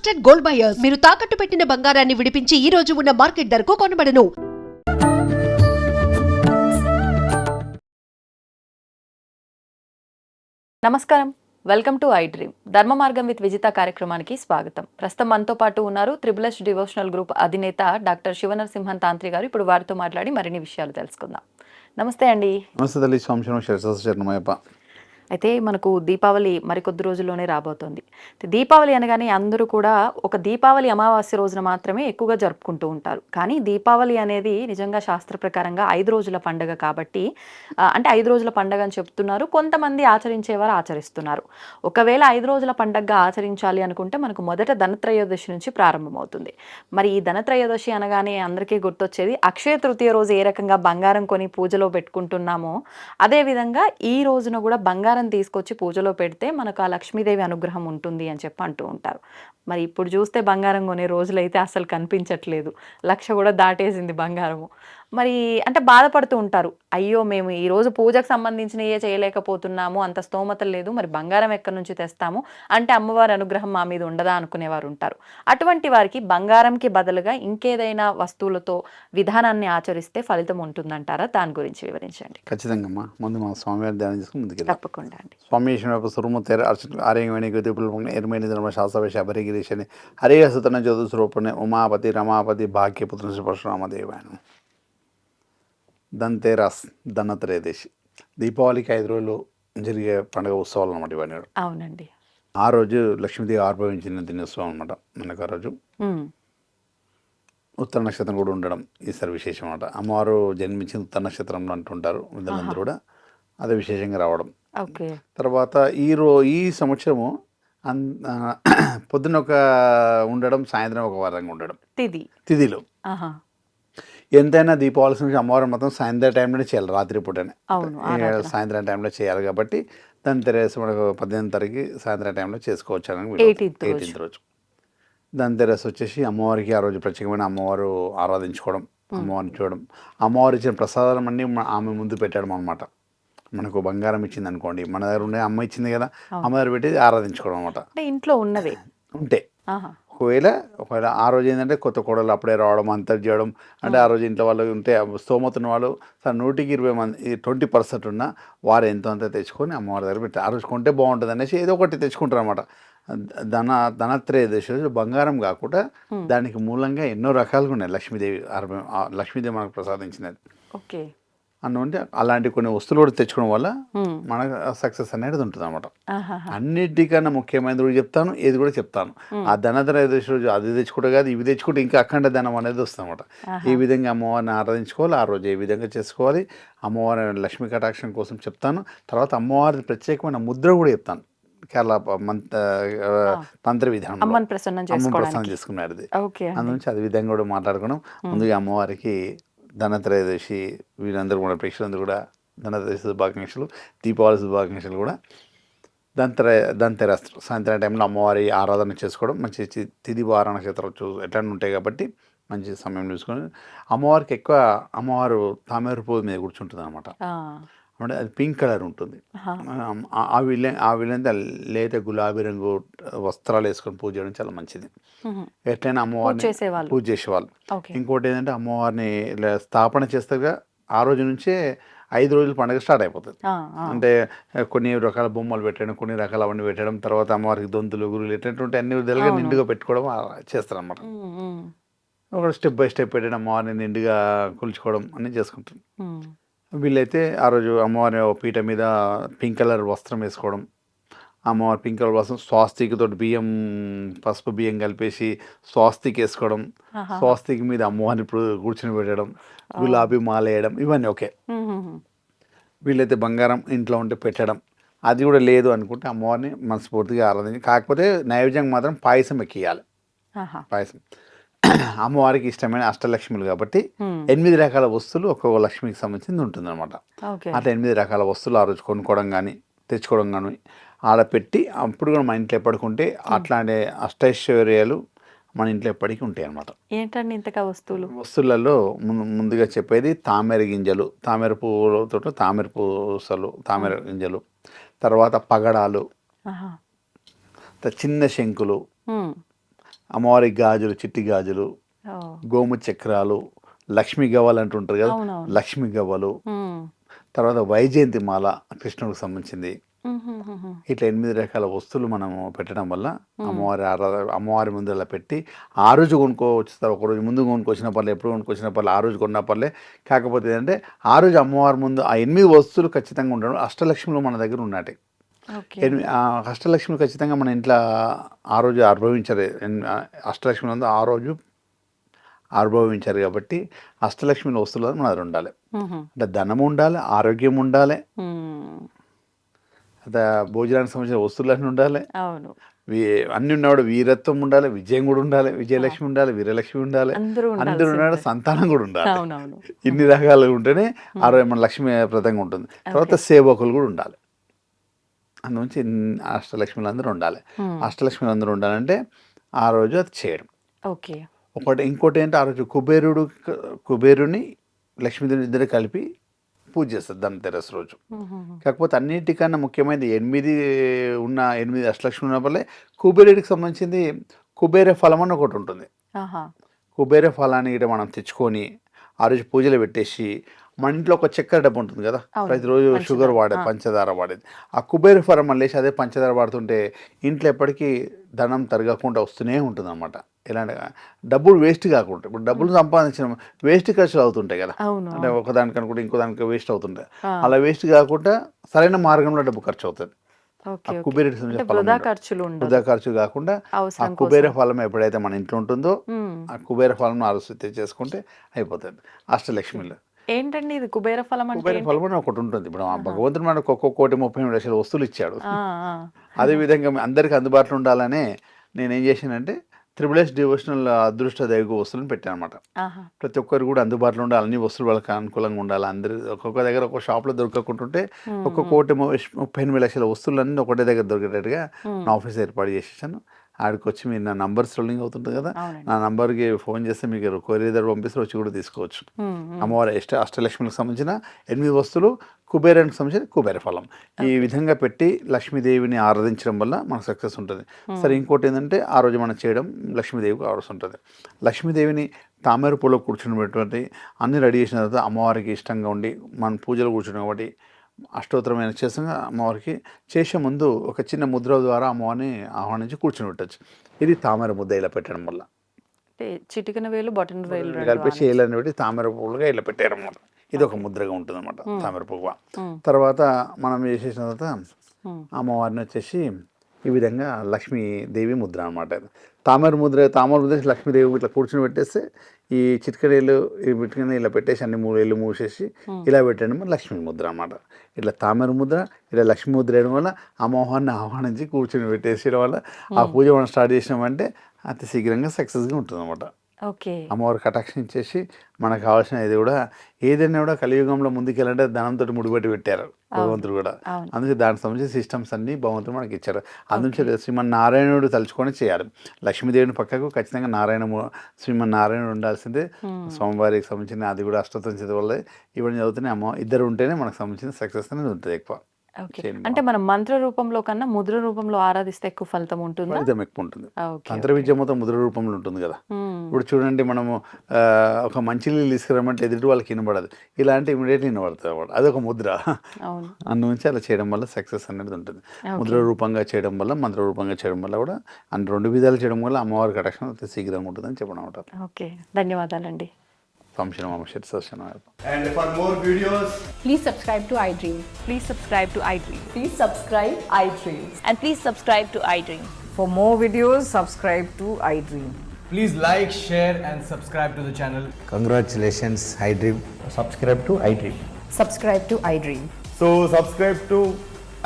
Trusted gold buyers మీరు తాకట్టు పెట్టిన బంగారాన్ని విడిపించి ఈ రోజు ఉన్న మార్కెట్ ధరకు కొనబడను. నమస్కారం, వెల్కమ్ టు ఐ డ్రీమ్. ధర్మ మార్గం విత్ విజిత కార్యక్రమానికి స్వాగతం. ప్రస్తుతం మనతో పాటు ఉన్నారు త్రిబుల్ ఎస్ డివోషనల్ గ్రూప్ అధినేత డాక్టర్ శివనరసింహన్ తాంత్రి గారు. ఇప్పుడు వారితో మాట్లాడి మరిన్ని విషయాలు తెలుసుకుందాం. నమస్తే అండి. నమస్తే తల్లి. శరణమయ్యప్ప. అయితే మనకు దీపావళి మరికొద్ది రోజుల్లోనే రాబోతోంది. దీపావళి అనగానే అందరూ కూడా ఒక దీపావళి అమావాస్య రోజున మాత్రమే ఎక్కువగా జరుపుకుంటూ ఉంటారు. కానీ దీపావళి అనేది నిజంగా శాస్త్ర ప్రకారంగా 5 రోజుల పండుగ కాబట్టి అంటే 5 రోజుల పండుగ అని చెప్తున్నారు. కొంతమంది ఆచరించేవారు ఆచరిస్తున్నారు. ఒకవేళ 5 రోజుల పండుగగా ఆచరించాలి అనుకుంటే మనకు మొదట ధనత్రయోదశి నుంచి ప్రారంభమవుతుంది. మరి ఈ ధనత్రయోదశి అనగానే అందరికీ గుర్తొచ్చేది అక్షయ తృతీయ రోజు ఏ రకంగా బంగారం కొని పూజలో పెట్టుకుంటున్నామో అదేవిధంగా ఈ రోజున కూడా బంగారం తీసుకొచ్చి పూజలో పెడితే మనకు ఆ లక్ష్మీదేవి అనుగ్రహం ఉంటుంది అని చెప్పి అంటూ ఉంటారు. మరి ఇప్పుడు చూస్తే బంగారం కొనే రోజులైతే అసలు కనిపించట్లేదు. 1,00,000 కూడా దాటేసింది బంగారము. మరి అంటే బాధపడుతూ ఉంటారు, అయ్యో మేము ఈరోజు పూజకు సంబంధించినవే చేయలేకపోతున్నాము, అంత స్తోమత లేదు, మరి బంగారం ఎక్కడి నుంచి తెస్తాము అంటే అమ్మవారి అనుగ్రహం మా మీద ఉండదా అనుకునేవారు ఉంటారు. అటువంటి వారికి బంగారంకి బదులుగా ఇంకేదైనా వస్తువులతో విధానాన్ని ఆచరిస్తే ఫలితం ఉంటుందంటారా? దాని గురించి వివరించండి. ఖచ్చితంగా అమ్మా. ముందు మా స్వామివారి ధ్యానం చేసుకుని ముందుకు తప్పకుండా అండి. స్వామి సురుమూర్తి ఆర్యంగవేణి ఎరుమేని ధర్మ శాస్త్రవేశ అభరిగిరీశని హరిహసుతన జ్యోతిస్వరూపణి ఉమాపతి రమాపతి భాగ్యపుత్ర పరశురామదేవాయనం. ధన్తేరస్ ధనత్రయోదశి దీపావళికి 5 రోజులు జరిగే పండుగ ఉత్సవాలు అనమాట ఇవన్నీ. అవునండి. ఆ రోజు లక్ష్మీదేవి ఆవిర్భవించిన దినోత్సవం అనమాట మనకు. ఆ రోజు ఉత్తర నక్షత్రం కూడా ఉండడం ఈసారి విశేషం అనమాట. అమ్మవారు జన్మించిన ఉత్తర నక్షత్రంలో అంటుంటారు విధులందరూ కూడా. అదే విశేషంగా రావడం. తర్వాత ఈ సంవత్సరము పొద్దున ఒక ఉండడం, సాయంత్రం ఒక వారంగా ఉండడం తిథిలో. ఎంతైనా దీపావళి నుంచి అమ్మవారు మొత్తం సాయంత్రం టైంలోనే చేయాలి, రాత్రి పూటనే సాయంత్రం టైంలో చేయాలి కాబట్టి దాని తెరేసి మనకు 18వ తారీఖు సాయంత్రం టైంలో చేసుకోవచ్చు అని 18th రోజు. దాని తెరేసి వచ్చేసి అమ్మవారికి ఆ రోజు ప్రత్యేకమైన అమ్మవారు ఆరాధించుకోవడం, అమ్మవారిని చూడడం, అమ్మవారు ఇచ్చిన ప్రసాదాలు అన్నీ ఆమె ముందు పెట్టడం అనమాట. మనకు బంగారం ఇచ్చింది అనుకోండి, మన దగ్గర ఉండే అమ్మ ఇచ్చింది కదా, అమ్మ దగ్గర పెట్టి ఆరాధించుకోవడం అనమాట. ఇంట్లో ఉన్నవే ఉంటే ఒకవేళ ఆ రోజు ఏంటంటే కొత్త కోడలు అప్పుడే రావడం, అంతా చేయడం అంటే ఆ రోజు ఇంట్లో వాళ్ళు ఉంటే స్తోమత ఉన్న వాళ్ళు 100కి 20% ఉన్న వారు ఎంతో అంతా తెచ్చుకొని అమ్మవారి దగ్గర పెట్టి ఆ రోజు కొంటే బాగుంటుంది అనేసి ఏదో ఒకటి తెచ్చుకుంటారు అనమాట. ధనత్రయోదశి బంగారం కాకుండా దానికి మూలంగా ఎన్నో రకాలుగా ఉన్నాయి. లక్ష్మీదేవి మనకు ప్రసాదించినది. ఓకే అంటే అలాంటి కొన్ని వస్తువులు కూడా తెచ్చుకోవడం వల్ల మనకు సక్సెస్ అనేది ఉంటుంది అనమాట. అన్నిటికన్నా ముఖ్యమైనది కూడా చెప్తాను, ఏది కూడా చెప్తాను. ఆ ధనత్రయోదశి రోజు అది తెచ్చుకుంటే కాదు, ఇవి తెచ్చుకుంటే ఇంకా అఖండ ధనం అనేది వస్తుంది అనమాట. ఈ విధంగా అమ్మవారిని ఆరాధించుకోవాలి, ఆ రోజు ఏ విధంగా చేసుకోవాలి, అమ్మవారి లక్ష్మీ కటాక్షం కోసం చెప్తాను. తర్వాత అమ్మవారి ప్రత్యేకమైన ముద్ర కూడా చెప్తాను. కేరళ తంత్ర విధానం అమ్మని ప్రసన్నం చేసుకున్నది. అందునుంచి అది విధంగా కూడా మాట్లాడుకున్నాం. ముందుగా అమ్మవారికి ధనత్రయోదశి వీరందరూ కూడా ప్రేక్షకులందరూ కూడా ధనత్రయోదశి శుభాకాంక్షలు, దీపావళి శుభాకాంక్షలు కూడా. ధనతెరస్ సాయంత్రం టైంలో అమ్మవారి ఆరాధన చేసుకోవడం, మంచి తిథి వార నక్షత్రాలు ఎట్లా ఉంటాయి కాబట్టి మంచి సమయం చూసుకొని అమ్మవారికి ఎక్కువ అమ్మవారు తామర పువ్వు మీద కూర్చుంటుంది అనమాట. అంటే అది పింక్ కలర్ ఉంటుంది. ఆ వీళ్ళంతా లేత గులాబీ రంగు వస్త్రాలు వేసుకొని పూజ చేయడం చాలా మంచిది. ఎట్లయినా అమ్మవారిని పూజ చేసేవాళ్ళు. ఇంకోటి ఏంటంటే అమ్మవారిని స్థాపన చేస్తాగా ఆ రోజు నుంచే 5 రోజుల పండుగ స్టార్ట్ అయిపోతుంది. అంటే కొన్ని రకాల బొమ్మలు పెట్టడం, కొన్ని రకాల అవన్నీ పెట్టడం, తర్వాత అమ్మవారికి దొంతులు గురువులు ఎటువంటి అన్ని విధాలుగా నిండుగా పెట్టుకోవడం చేస్తారు అన్నమాట. ఒక స్టెప్ బై స్టెప్ పెట్టడం, అమ్మవారిని నిండుగా కొలుచుకోవడం అన్నీ చేసుకుంటాం. వీళ్ళైతే ఆ రోజు అమ్మవారి పీట మీద పింక్ కలర్ వస్త్రం వేసుకోవడం, అమ్మవారి పింక్ కలర్ వస్త్రం స్వాస్తిక్తో పసుపు బియ్యం కలిపేసి స్వాస్తిక్ వేసుకోవడం, స్వాస్తిక్ మీద అమ్మవారిని కూర్చుని పెట్టడం, గులాబీ మాల వేయడం, ఇవన్నీ ఓకే. వీళ్ళైతే బంగారం ఇంట్లో ఉంటే పెట్టడం, అది కూడా లేదు అనుకుంటే అమ్మవారిని మనస్ఫూర్తిగా ఆరాధించి, కాకపోతే నైవేద్యం మాత్రం పాయసం ఎక్కియాలి. పాయసం అమ్మవారికి ఇష్టమైన అష్టలక్ష్మిలు కాబట్టి 8 రకాల వస్తువులు ఒక్కొక్క లక్ష్మికి సంబంధించింది ఉంటుంది అనమాట. అట్లా 8 రకాల వస్తువులు ఆ రోజు కొనుక్కోవడం కానీ తెచ్చుకోవడం కానీ ఆడ పెట్టి అప్పుడు కూడా మన ఇంట్లో ఎప్పటికుంటే అట్లాంటి అష్టైశ్వర్యాలు మన ఇంట్లో ఎప్పటికీ ఉంటాయి అనమాట. ఏంటండి ఇంతగా వస్తువులలో ముందుగా చెప్పేది తామర గింజలు, తామర పువ్వులతో తామర పూసలు, తామర గింజలు, తర్వాత పగడాలు, చిన్న శంకులు, అమ్మవారికి గాజులు, చిట్టి గాజులు, ఓ. గోము చక్రాలు, లక్ష్మీ గవ్వలు అంటుంటారు కదా, అవునవును. లక్ష్మీ గవ్వలు, ఉమ్. తర్వాత వైజయంతి మాల కృష్ణుడికి సంబంధించింది. ఉహుహుహు. ఇట్లా 8 రకాల వస్తువులు మనము పెట్టడం వల్ల అమ్మవారి ముందు అలా పెట్టి ఆ రోజు కొనుక్కోవచ్చుతారు. ఒకరోజు ముందు కొనుక్కొచ్చిన పర్లే, ఎప్పుడు కొనుక్కొచ్చిన పర్లే, ఆ రోజు కొన్న పర్లే. కాకపోతే ఏంటంటే ఆ రోజు అమ్మవారి ముందు ఆ 8 వస్తువులు ఖచ్చితంగా ఉండడం. అష్టలక్ష్ములు మన దగ్గర ఉన్నాయి. ఓకే. ఆ అష్టలక్ష్ములు ఖచ్చితంగా మన ఇంట్లో ఆ రోజు అనుభవించారు. అష్టలక్ష్ములు ఉంది ఆ రోజు అనుభవించారు కాబట్టి అష్టలక్ష్మిల వస్తువులు మన దగ్గర ఉండాలి. ఉహు. అంటే ధనం ఉండాలి, ఆరోగ్యం ఉండాలి, ఉమ్. అదే భోజనానికి సంబంధించిన వస్తువులన్నీ ఉండాలి, అవును. అన్ని ఉన్నవాడు వీరత్వం ఉండాలి, విజయం కూడా ఉండాలి, విజయలక్ష్మి ఉండాలి, వీరలక్ష్మి ఉండాలి, అందరూ అందరూ ఉన్నాడు, ఉండాల్సిందే. సంతానం కూడా ఉండాలి. అవునవును. ఇన్ని రకాలు ఉంటేనే ఆ రోజు మన లక్ష్మీప్రదంగా ఉంటుంది. తర్వాత సేవకులు కూడా ఉండాలి. అందుగురించి అష్టలక్ష్మిలు అందరూ ఉండాలి. అష్టలక్ష్మిలు అందరూ ఉండాలంటే ఆ రోజు అది చేయడం ఓకే. ఇంకోటి ఏంటంటే ఆ రోజు కుబేరుని లక్ష్మీదేవిని ఇద్దరు కలిపి పూజ చేస్తారు ధనతెరస్ రోజు. ఉహుహు. కాకపోతే అన్నిటికన్నా ముఖ్యమైనది 8 అష్టలక్ష్మి ఉన్నప్పుడే కుబేరుడికి సంబంధించింది కుబేర ఫలం అని ఒకటి ఉంటుంది. ఆహా. కుబేర ఫలాన్ని ఇట మనం తెచ్చుకొని ఆ రోజు పూజలు పెట్టేసి మన ఇంట్లో ఒక చక్కెర డబ్బు ఉంటుంది కదా, అవును. ప్రతిరోజు షుగర్ వాడేది, పంచదార వాడేది, ఆ కుబేర ఫలం మళ్ళీ అదే పంచదార వాడుతుంటే ఇంట్లో ఎప్పటికీ ధనం తరగకుండా వస్తూనే ఉంటుంది అనమాట. ఎలాంటి డబ్బులు వేస్ట్ కాకుండా, ఇప్పుడు డబ్బులు సంపాదించిన వేస్ట్ ఖర్చులు అవుతుంటాయి కదా, అవును. అంటే ఒకదానికి అనుకుంటే ఇంకో దానికి వేస్ట్ అవుతుంటాయి. అలా వేస్ట్ కాకుండా సరైన మార్గంలో డబ్బు ఖర్చు అవుతుంది. ఓకే. ఆ ఓకే. కుబేరుడి అంటే సంబంధించిన ఫలం వృధా ఉండదు. ఖర్చులు ఉండదు. వృధా ఖర్చు కాకుండా ఆ అవసరం కుబేర కోసం. ఫలం ఎప్పుడైతే మన ఇంట్లో ఉంటుందో ఉమ్. ఆ కుబేర ఫలం ఆలోచిస్తే చేసుకుంటే అయిపోతుంది. అష్టలక్ష్మిలు ఏంటండి ఇది కుబేర ఫలం అంటే కుబేర ఏంటి? ఫలం అని ఒకటి ఉంటుంది. ఇప్పుడు ఆ భగవంతుడు మనకు 1,30,30,000 వస్తువులు ఇచ్చాడు. ఆ, ఆ. అదేవిధంగా అందరికీ అందుబాటులో ఉండాలనే నేను ఏం చేశానంటే SSS డివోషనల్ అదృష్ట దైవ వస్తువులను పెట్టాను అనమాట. ఆహా. ప్రతి ఒక్కరు కూడా అందుబాటులో ఉండాలి, అన్ని వస్తువులు వాళ్ళకి అనుకూలంగా ఉండాలి. అందరి ఒక్కొక్క దగ్గర ఒక్కొక్క షాప్లో దొరకకుంటుంటే 1,38,000 వస్తువులన్నీ ఒకటే దగ్గర దొరికేటట్టుగా నా ఆఫీస్ ఏర్పాటు చేసేసాను. ఆడికి వచ్చి మీరు నా నంబర్స్ రోలింగ్ అవుతుంటుంది కదా, అవునండి. నా నంబర్కి ఫోన్ చేస్తే మీకు కొరియర్ పంపిస్తే వచ్చి కూడా తీసుకోవచ్చు. అమ్మవారి అష్టలక్ష్మికి సంబంధించిన 8 వస్తువులు, కుబేరానికి సంబంధించిన కుబేర ఫలం, ఈ విధంగా పెట్టి లక్ష్మీదేవిని ఆరాధించడం వల్ల మనకు సక్సెస్ ఉంటుంది. సరే, ఇంకోటి ఏంటంటే ఆ రోజు మనం చేయడం లక్ష్మీదేవికి కావాల్సి ఉంటుంది. లక్ష్మీదేవిని తామర పూలో కూర్చున్నటువంటి అన్ని రెడీ చేసిన తర్వాత అమ్మవారికి ఇష్టంగా ఉండి మన పూజలు కూర్చున్నాం కాబట్టి అష్టోత్తరమైన చేసంగా అమ్మవారికి చేసే ముందు ఒక చిన్న ముద్ర ద్వారా అమ్మవారిని ఆహ్వానించి కూర్చుని పెట్టచ్చు. ఇది తామర ముద్ద ఇలా పెట్టడం వల్ల అంటే చిటికెన వేలు బటన్ వేలు రెండు కలిపేసి ఏళ్ళని పెట్టి తామర పువ్వులుగా ఇలా పెట్టారన్నమాట. ఇది ఒక ముద్రగా ఉంటుంది అనమాట, తామర పువ్వు. తర్వాత మనం చేసేసిన తర్వాత అమ్మవారిని వచ్చేసి ఈ విధంగా లక్ష్మీదేవి ముద్ర అనమాట. తామర ముద్ర లక్ష్మీదేవి ఇట్లా కూర్చుని పెట్టేస్తే ఈ చిటికడేళ్ళు ఇలా పెట్టేసి అన్ని 3 ఏళ్ళు మూసేసి ఇలా పెట్టడం లక్ష్మీ ముద్ర అనమాట. ఇట్లా తామర ముద్ర, ఇలా లక్ష్మీ ముద్ర వేయడం వల్ల అమ్మవారిని ఆహ్వానించి కూర్చొని పెట్టేసేయడం వల్ల ఆ పూజ మనం స్టార్ట్ చేసినామంటే అతి శీఘ్రంగా సక్సెస్గా ఉంటుంది అనమాట. ఓకే. అమ్మవారు కటాక్షించేసి మనకు కావాల్సిన ఇది కూడా ఏదైనా కూడా కలియుగంలో ముందుకెళ్ళంటే ధనంతో ముడిపెట్టి పెట్టారు భగవంతుడు కూడా. అందుకే దానికి సంబంధించిన సిస్టమ్స్ అన్ని భగవంతుడు మనకి ఇచ్చారు. అందుకే శ్రీమన్నారాయణుడు తలుచుకొని చేయాలి. లక్ష్మీదేవిని పక్కకు ఖచ్చితంగా శ్రీమన్నారాయణుడు ఉండాల్సిందే. స్వామివారికి సంబంధించిన అది కూడా అష్టోత్తరం చదవాలి. ఇవన్నీ చదువుతూనే అమ్మ ఇద్దరు ఉంటేనే మనకు సంబంధించిన సక్సెస్ అనేది ఉంటుంది ఎక్కువ. అంటే మనం మంత్ర రూపంలో కన్నా ముద్ర రూపంలో ఆరాధిస్తే ఎక్కువ ఫలితం ఉంటుంది. ఫలితం ఎక్కువ ఉంటుంది. తంత్ర విద్య మొత్తం ముద్ర రూపంలో ఉంటుంది కదా. ఇప్పుడు చూడండి, మనము ఒక మంచి నీళ్ళు తీసుకురామంటే ఎదుటి వాళ్ళకి వినబడదు, ఇలాంటి ఇమీడియట్లీ వినబడుతుంది అన్నమాట. అదొక ముద్ర. అందుగురించి అలా చేయడం వల్ల సక్సెస్ అనేది ఉంటుంది. ముద్ర రూపంగా చేయడం వల్ల, మంత్ర రూపంగా చేయడం వల్ల కూడా అన్ని 2 విధాలు చేయడం వల్ల అమ్మవారి కటాక్షం అతి శీఘ్రంగా ఉంటుందని చెప్పడం అంటారు. ఓకే, ధన్యవాదాలండి. And for more videos, please subscribe to iDream. Please subscribe to iDream. Please subscribe iDream. And please subscribe to iDream. For more videos, subscribe to iDream. Please like, share and subscribe to the channel. Congratulations, iDream. Subscribe to iDream. Subscribe to iDream. So subscribe to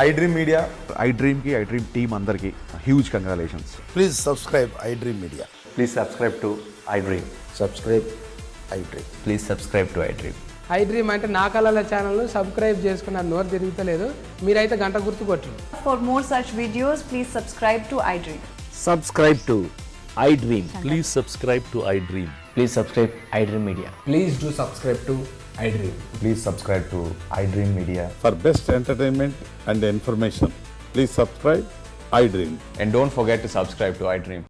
iDream Media. iDream ki iDream team andarki huge congratulations. Please subscribe iDream Media. Please subscribe to iDream. Subscribe iDream. Please subscribe to iDream. iDream అంటే నా కళల ఛానల్ను subscribe చేసుకున్నారు, నోరు తిరుగుతలేదు, మీరైతే గంట గుర్తు కొట్టండి. For more such videos, please subscribe to iDream. Subscribe to iDream. Please subscribe to iDream. Please subscribe iDream Media. Please do subscribe to iDream. Please subscribe to iDream Media. For best entertainment and information, please subscribe iDream. And don't forget to subscribe to iDream.